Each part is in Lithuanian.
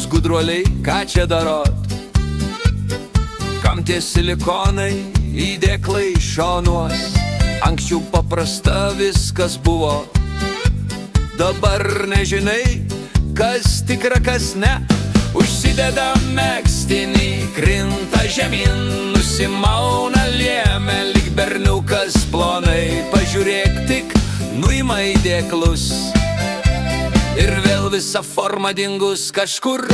jūs gudruoliai, ką čia darot? Kam tie silikonai įdėklai šonuos? Anksčiau paprasta viskas buvo, dabar nežinai, kas tikra, kas ne. Užsideda megztinį, krinta žemyn, nusimauna liemę lyg berniukas plonai. Pažiūrėk tik, nuima įdėklus ir vėl visa forma dingus kažkur.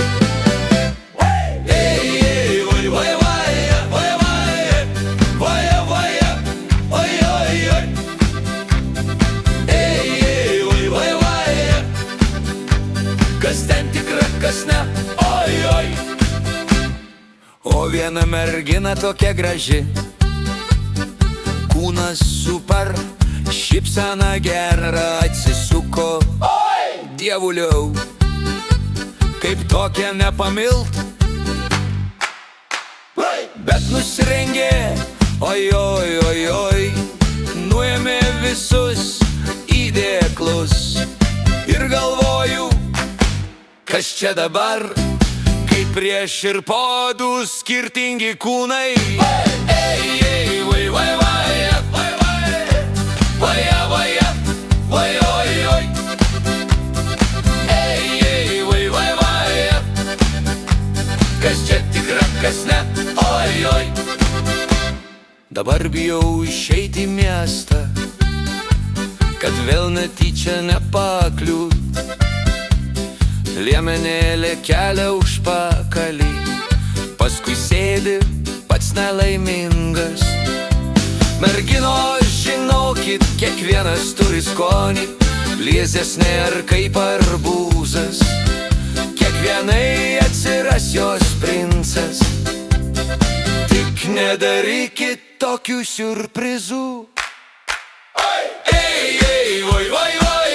Kas ten tikra, kas ne, oi, oi. O viena mergina tokia graži, kūnas super, šypsena gera, atsisuko. Oi, dievuliau, kaip tokia nepamilt. Bet nusirengė, oi, oi, oi, oi, nuėmė visus įdėklus. Ir galvoju, kas čia dabar, kai prieš ir po du skirtingi kūnai. Kas čia tikra, kas ne, oi, oi. Dabar bijau išeiti į miestą, kad vėl netyčia nepakliūt. Liemenėlė kelia užpakalį, paskui sėdi pats nelaimingas. Merginos, žinokit, kiekvienas turi skonį, liesesnė ar kaip arbūzas. Kiekvienai atsiras jos princas, tik nedarykit tokių siurprizų. Ei, ei, oi, oi, oi.